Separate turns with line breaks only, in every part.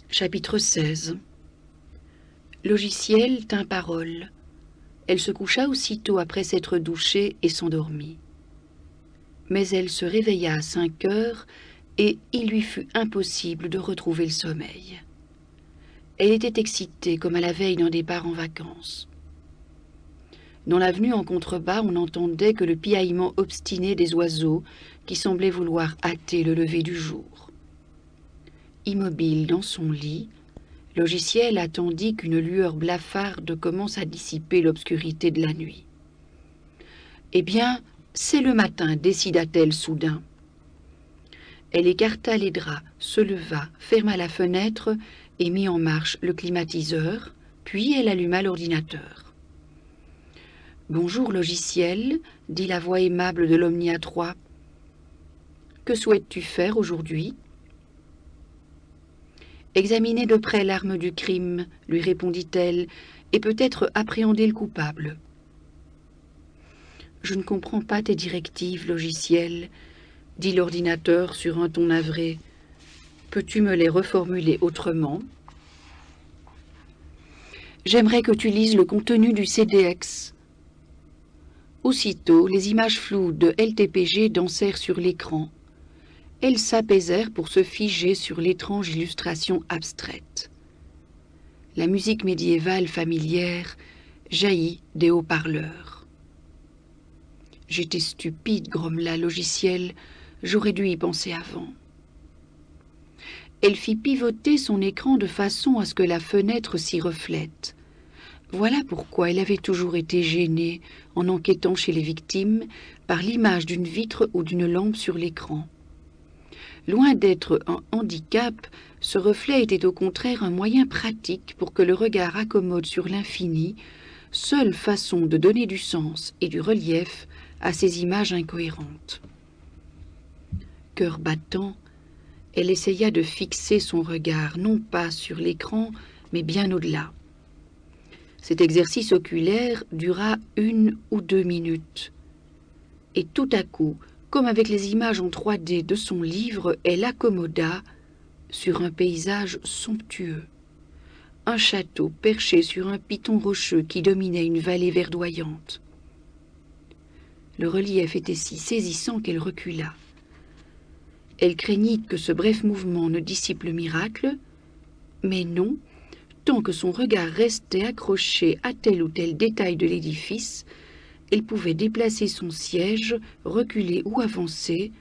Chapitre 16. Logiciel tint parole. Elle se coucha aussitôt après s'être douchée et s'endormit. Mais elle se réveilla à 5 heures et il lui fut impossible de retrouver le sommeil. Elle était excitée comme à la veille d'un départ en vacances. Dans l'avenue en contrebas, on n'entendait que le piaillement obstiné des oiseaux qui semblaient vouloir hâter le lever du jour. Immobile dans son lit, Logiciel attendit qu'une lueur blafarde commence à dissiper l'obscurité de la nuit. « Eh bien, c'est le matin, décida-t-elle soudain. » Elle écarta les draps, se leva, ferma la fenêtre et mit en marche le climatiseur, puis elle alluma l'ordinateur. « Bonjour, Logiciel, dit la voix aimable de l'Omnia à 3. Que souhaites-tu faire aujourd'hui ? Examiner de près l'arme du crime, lui répondit-elle, et peut-être appréhender le coupable. Je ne comprends pas tes directives, Logiciel, dit l'ordinateur sur un ton navré. Peux-tu me les reformuler autrement? J'aimerais que tu lises le contenu du CDX. Aussitôt, les images floues de LTPG dansèrent sur l'écran. Elles s'apaisèrent pour se figer sur l'étrange illustration abstraite. La musique médiévale familière jaillit des haut-parleurs. « J'étais stupide, grommela Logiciel, j'aurais dû y penser avant. » Elle fit pivoter son écran de façon à ce que la fenêtre s'y reflète. Voilà pourquoi elle avait toujours été gênée, en enquêtant chez les victimes, par l'image d'une vitre ou d'une lampe sur l'écran. Loin d'être un handicap, ce reflet était au contraire un moyen pratique pour que le regard accommode sur l'infini, seule façon de donner du sens et du relief à ces images incohérentes. Cœur battant, elle essaya de fixer son regard non pas sur l'écran, mais bien au-delà. Cet exercice oculaire dura 1 ou 2 minutes. Et tout à coup, comme avec les images en 3D de son livre, elle accommoda sur un paysage somptueux. Un château perché sur un piton rocheux qui dominait une vallée verdoyante. Le relief était si saisissant qu'elle recula. Elle craignit que ce bref mouvement ne dissipe le miracle, mais non, tant que son regard restait accroché à tel ou tel détail de l'édifice, elle pouvait déplacer son siège, reculer ou avancer,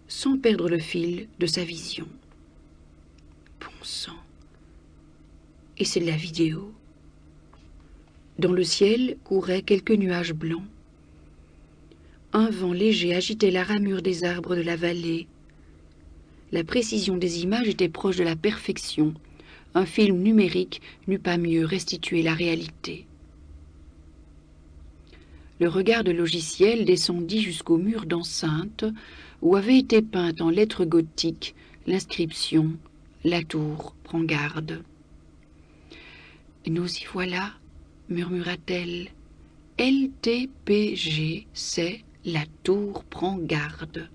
sans perdre le fil de sa vision. Bon sang! Et c'est de la vidéo. Dans le ciel couraient quelques nuages blancs. Un vent léger agitait la ramure des arbres de la vallée. La précision des images était proche de la perfection. Un film numérique n'eût pas mieux restitué la réalité. Le regard de Logiciel descendit jusqu'au mur d'enceinte où avait été peinte en lettres gothiques l'inscription « La tour prend garde ». « Nous y voilà », murmura-t-elle. « LTPG, c'est La tour prend garde ».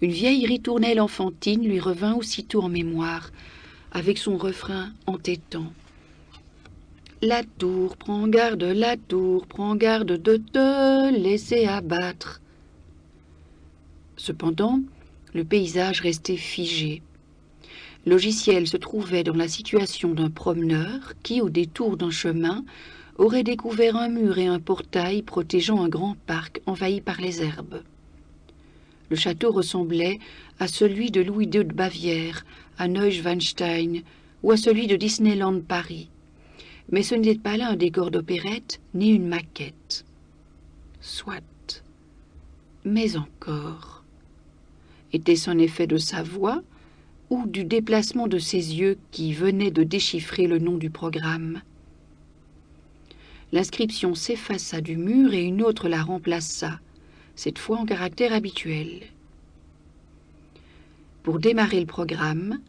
Une vieille ritournelle enfantine lui revint aussitôt en mémoire, avec son refrain entêtant. La tour prend garde de te laisser abattre. Cependant, le paysage restait figé. Logiciel se trouvait dans la situation d'un promeneur qui, au détour d'un chemin, aurait découvert un mur et un portail protégeant un grand parc envahi par les herbes. Le château ressemblait à celui de Louis II de Bavière, à Neuschwanstein, ou à celui de Disneyland Paris. Mais ce n'était pas là un décor d'opérette, ni une maquette. Soit. Mais encore. Était-ce un effet de sa voix ou du déplacement de ses yeux qui venaient de déchiffrer le nom du programme? L'inscription s'effaça du mur et une autre la remplaça, cette fois en caractère habituel. Pour démarrer le programme,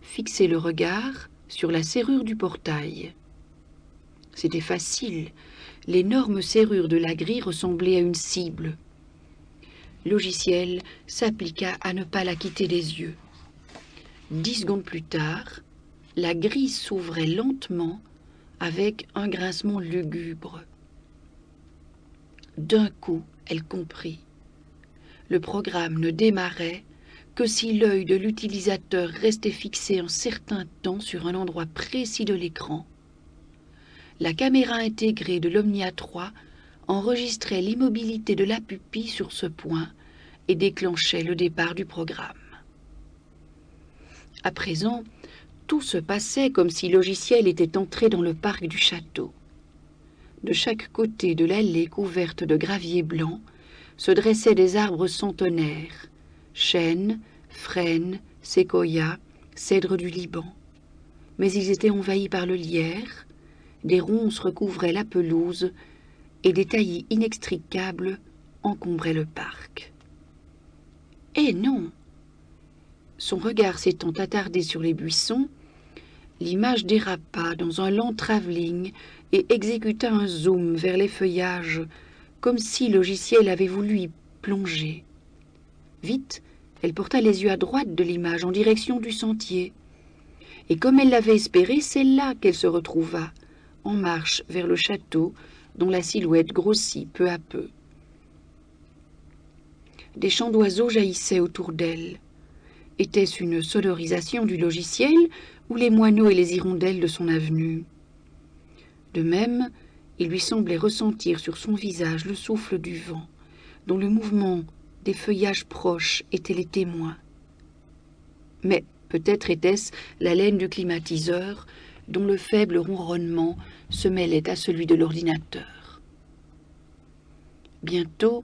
fixez le regard sur la serrure du portail. C'était facile. L'énorme serrure de la grille ressemblait à une cible. Logiciel s'appliqua à ne pas la quitter des yeux. 10 secondes plus tard, la grille s'ouvrait lentement avec un grincement lugubre. D'un coup, elle comprit. Le programme ne démarrait que si l'œil de l'utilisateur restait fixé un certain temps sur un endroit précis de l'écran. La caméra intégrée de l'Omnia 3 enregistrait l'immobilité de la pupille sur ce point et déclenchait le départ du programme. À présent, tout se passait comme si le logiciel était entré dans le parc du château. De chaque côté de l'allée couverte de gravier blanc se dressaient des arbres centenaires, chênes, frênes, séquoias, cèdres du Liban. Mais ils étaient envahis par le lierre, des ronces recouvraient la pelouse et des taillis inextricables encombraient le parc. Eh non! Son regard s'étant attardé sur les buissons, l'image dérapa dans un lent travelling et exécuta un zoom vers les feuillages, comme si le logiciel avait voulu y plonger. Vite, elle porta les yeux à droite de l'image en direction du sentier. Et comme elle l'avait espéré, c'est là qu'elle se retrouva, en marche vers le château, dont la silhouette grossit peu à peu. Des chants d'oiseaux jaillissaient autour d'elle. Était-ce une sonorisation du logiciel ou les moineaux et les hirondelles de son avenue? De même, il lui semblait ressentir sur son visage le souffle du vent, dont le mouvement des feuillages proches étaient les témoins. Mais peut-être était-ce la laine du climatiseur, dont le faible ronronnement se mêlait à celui de l'ordinateur. Bientôt,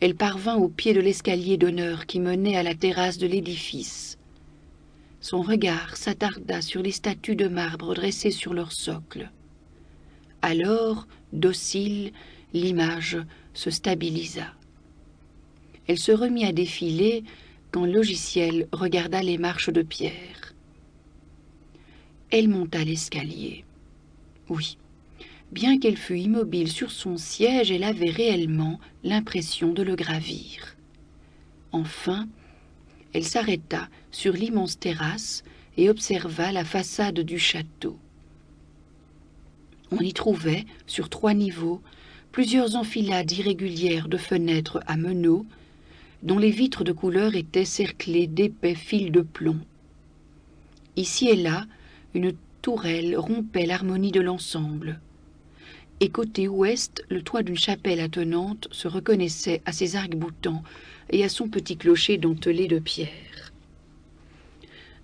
elle parvint au pied de l'escalier d'honneur qui menait à la terrasse de l'édifice. Son regard s'attarda sur les statues de marbre dressées sur leur socle. Alors, docile, l'image se stabilisa. Elle se remit à défiler quand le logiciel regarda les marches de pierre. Elle monta l'escalier. Oui, bien qu'elle fût immobile sur son siège, elle avait réellement l'impression de le gravir. Enfin, elle s'arrêta sur l'immense terrasse et observa la façade du château. On y trouvait, sur 3 niveaux, plusieurs enfilades irrégulières de fenêtres à meneaux, dont les vitres de couleur étaient cerclées d'épais fils de plomb. Ici et là, une tourelle rompait l'harmonie de l'ensemble. Et côté ouest, le toit d'une chapelle attenante se reconnaissait à ses arcs-boutants et à son petit clocher dentelé de pierre.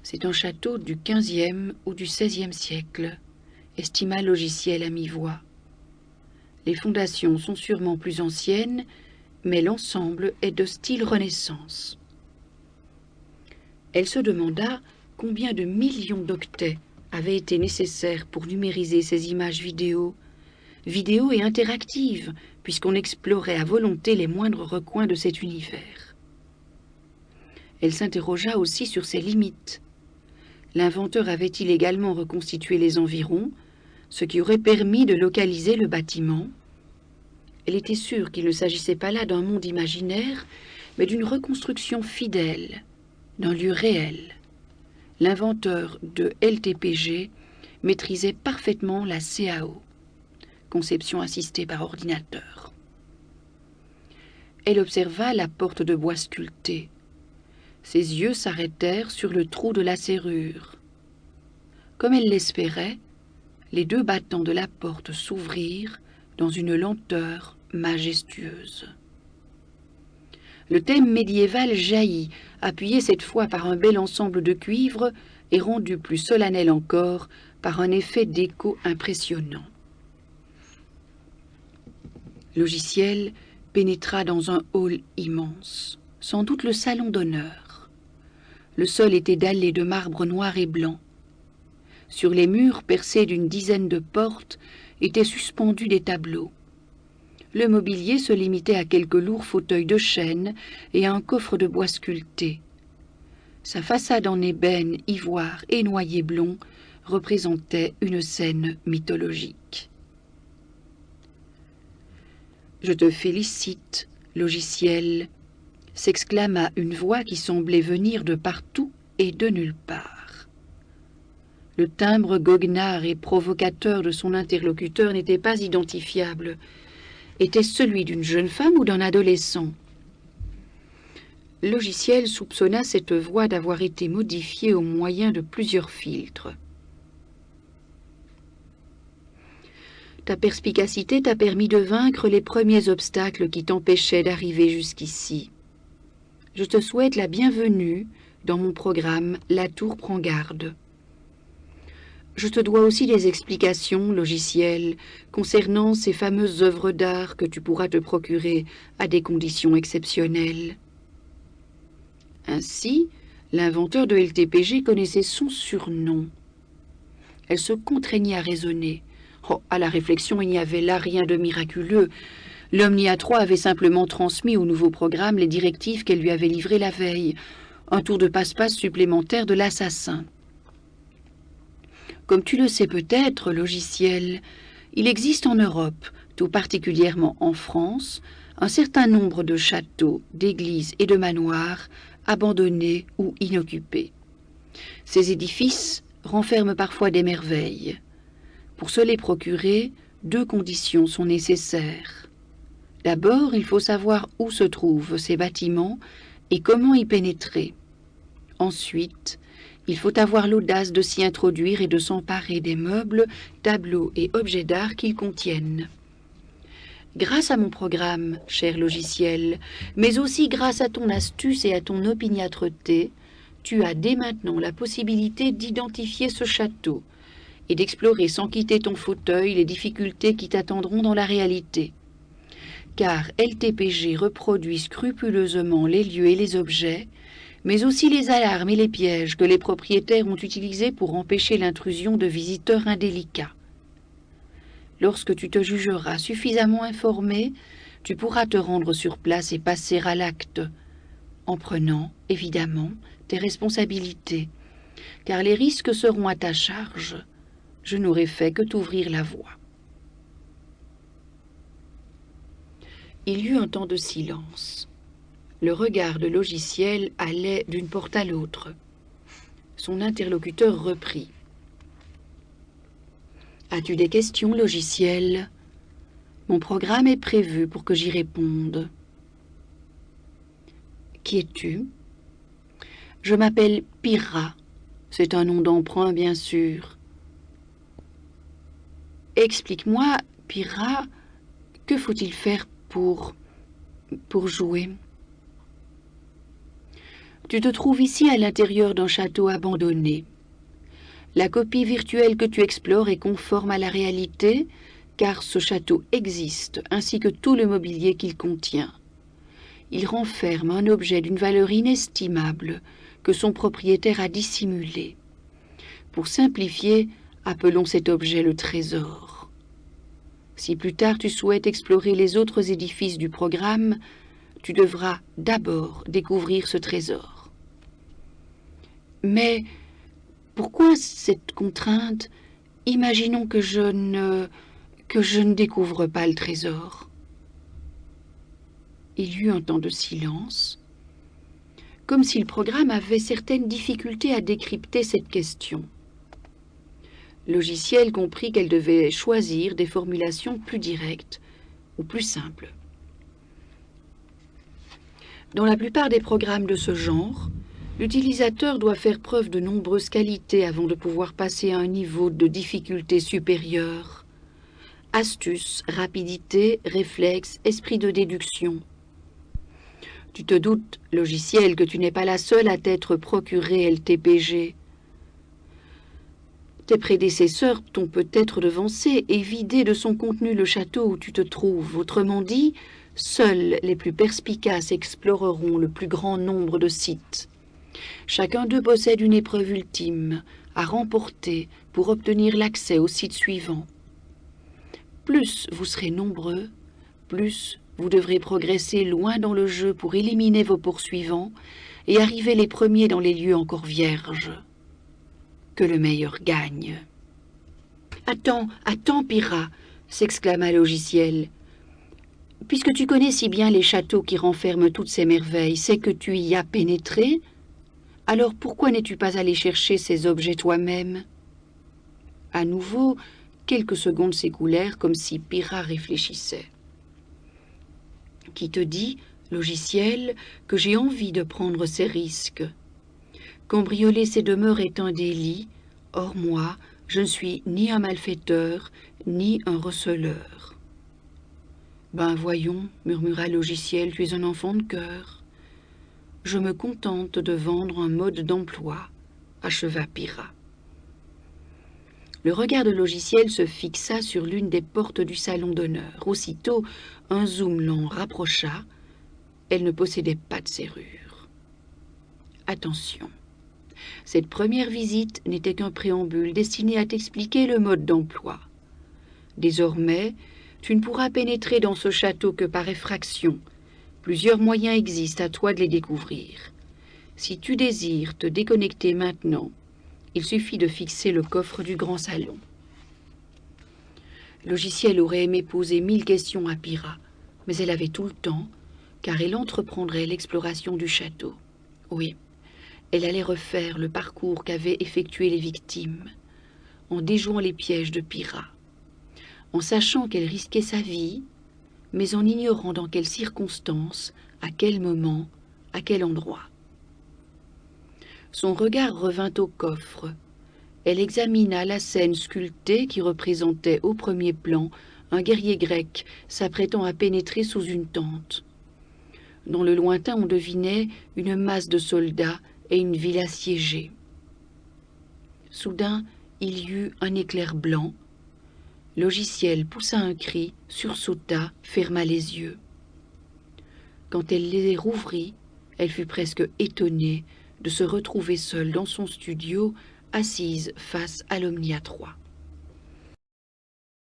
C'est un château du XVe ou du XVIe siècle, estima logiciel à mi-voix. Les fondations sont sûrement plus anciennes, mais l'ensemble est de style Renaissance. Elle se demanda combien de millions d'octets avaient été nécessaires pour numériser ces images vidéo et interactives, puisqu'on explorait à volonté les moindres recoins de cet univers. Elle s'interrogea aussi sur ses limites. L'inventeur avait-il également reconstitué les environs, ce qui aurait permis de localiser le bâtiment? Elle était sûre qu'il ne s'agissait pas là d'un monde imaginaire, mais d'une reconstruction fidèle, d'un lieu réel. L'inventeur de LTPG maîtrisait parfaitement la CAO, conception assistée par ordinateur. Elle observa la porte de bois sculptée. Ses yeux s'arrêtèrent sur le trou de la serrure. Comme elle l'espérait, les 2 battants de la porte s'ouvrirent dans une lenteur majestueuse. Le thème médiéval jaillit, appuyé cette fois par un bel ensemble de cuivre et rendu plus solennel encore par un effet d'écho impressionnant. Logiciel pénétra dans un hall immense, sans doute le salon d'honneur. Le sol était dallé de marbre noir et blanc. Sur les murs percés d'une dizaine de portes étaient suspendus des tableaux. Le mobilier se limitait à quelques lourds fauteuils de chêne et à un coffre de bois sculpté. Sa façade en ébène, ivoire et noyer blond représentait une scène mythologique. « Je te félicite, logiciel », s'exclama une voix qui semblait venir de partout et de nulle part. Le timbre goguenard et provocateur de son interlocuteur n'était pas identifiable. Était-ce celui d'une jeune femme ou d'un adolescent? Logiciel soupçonna cette voix d'avoir été modifiée au moyen de plusieurs filtres. Ta perspicacité t'a permis de vaincre les premiers obstacles qui t'empêchaient d'arriver jusqu'ici. Je te souhaite la bienvenue dans mon programme La Tour prend garde. Je te dois aussi des explications, logiciel, concernant ces fameuses œuvres d'art que tu pourras te procurer à des conditions exceptionnelles. Ainsi, l'inventeur de LTPG connaissait son surnom. Elle se contraignit à raisonner. Oh, à la réflexion, il n'y avait là rien de miraculeux. L'Omnia 3 avait simplement transmis au nouveau programme les directives qu'elle lui avait livrées la veille. Un tour de passe-passe supplémentaire de l'assassin. Comme tu le sais peut-être, logiciel, il existe en Europe, tout particulièrement en France, un certain nombre de châteaux, d'églises et de manoirs abandonnés ou inoccupés. Ces édifices renferment parfois des merveilles. Pour se les procurer, 2 conditions sont nécessaires. D'abord, il faut savoir où se trouvent ces bâtiments et comment y pénétrer. Ensuite, il faut avoir l'audace de s'y introduire et de s'emparer des meubles, tableaux et objets d'art qu'ils contiennent. Grâce à mon programme, cher logiciel, mais aussi grâce à ton astuce et à ton opiniâtreté, tu as dès maintenant la possibilité d'identifier ce château et d'explorer sans quitter ton fauteuil les difficultés qui t'attendront dans la réalité. Car LTPG reproduit scrupuleusement les lieux et les objets, mais aussi les alarmes et les pièges que les propriétaires ont utilisés pour empêcher l'intrusion de visiteurs indélicats. Lorsque tu te jugeras suffisamment informé, tu pourras te rendre sur place et passer à l'acte, en prenant, évidemment, tes responsabilités, car les risques seront à ta charge. Je n'aurai fait que t'ouvrir la voie. Il y eut un temps de silence. Le regard de logiciel allait d'une porte à l'autre. Son interlocuteur reprit. « As-tu des questions, logiciel ? Mon programme est prévu pour que j'y réponde. »« Qui es-tu ? » ?»« Je m'appelle Pyrrha. C'est un nom d'emprunt, bien sûr. »« Explique-moi, Pyrrha, que faut-il faire pour jouer ? » Tu te trouves ici à l'intérieur d'un château abandonné. La copie virtuelle que tu explores est conforme à la réalité, car ce château existe, ainsi que tout le mobilier qu'il contient. Il renferme un objet d'une valeur inestimable que son propriétaire a dissimulé. Pour simplifier, appelons cet objet le trésor. Si plus tard tu souhaites explorer les autres édifices du programme, tu devras d'abord découvrir ce trésor. Mais pourquoi cette contrainte? Imaginons que je ne découvre pas le trésor. Il y eut un temps de silence, comme si le programme avait certaines difficultés à décrypter cette question. Logiciel comprit qu'elle devait choisir des formulations plus directes ou plus simples. Dans la plupart des programmes de ce genre, l'utilisateur doit faire preuve de nombreuses qualités avant de pouvoir passer à un niveau de difficulté supérieur. Astuce, rapidité, réflexe, esprit de déduction. Tu te doutes, logiciel, que tu n'es pas la seule à t'être procuré LTPG. Tes prédécesseurs t'ont peut-être devancé et vidé de son contenu le château où tu te trouves. Autrement dit, seuls les plus perspicaces exploreront le plus grand nombre de sites. Chacun d'eux possède une épreuve ultime à remporter pour obtenir l'accès au site suivant. Plus vous serez nombreux, plus vous devrez progresser loin dans le jeu pour éliminer vos poursuivants et arriver les premiers dans les lieux encore vierges. Que le meilleur gagne. « Attends, Pyrrha !» s'exclama Logiciel. « Puisque tu connais si bien les châteaux qui renferment toutes ces merveilles, c'est que tu y as pénétré. Alors pourquoi n'es-tu pas allé chercher ces objets toi-même ? À nouveau, quelques secondes s'écoulèrent comme si Pyrrha réfléchissait. « Qui te dit, logiciel, que j'ai envie de prendre ces risques? Cambrioler ces demeures est un délit. Or moi, je ne suis ni un malfaiteur, ni un receleur. »« Ben voyons, murmura logiciel, tu es un enfant de cœur. »« Je me contente de vendre un mode d'emploi, » acheva Pyrrha. Le regard de logiciel se fixa sur l'une des portes du salon d'honneur. Aussitôt, un zoom l'en rapprocha. Elle ne possédait pas de serrure. Attention. Cette première visite n'était qu'un préambule destiné à t'expliquer le mode d'emploi. Désormais, tu ne pourras pénétrer dans ce château que par effraction. Plusieurs moyens existent, à toi de les découvrir. Si tu désires te déconnecter maintenant, il suffit de fixer le coffre du grand salon. Logiciel aurait aimé poser 1000 questions à Pyrrha, mais elle avait tout le temps, car elle entreprendrait l'exploration du château. Oui, elle allait refaire le parcours qu'avaient effectué les victimes, en déjouant les pièges de Pyrrha, en sachant qu'elle risquait sa vie, mais en ignorant dans quelles circonstances, à quel moment, à quel endroit. Son regard revint au coffre. Elle examina la scène sculptée qui représentait au premier plan un guerrier grec s'apprêtant à pénétrer sous une tente. Dans le lointain, on devinait une masse de soldats et une ville assiégée. Soudain, il y eut un éclair blanc. Logiciel poussa un cri, sursauta, ferma les yeux. Quand elle les rouvrit, elle fut presque étonnée de se retrouver seule dans son studio, assise face à l'Omnia 3.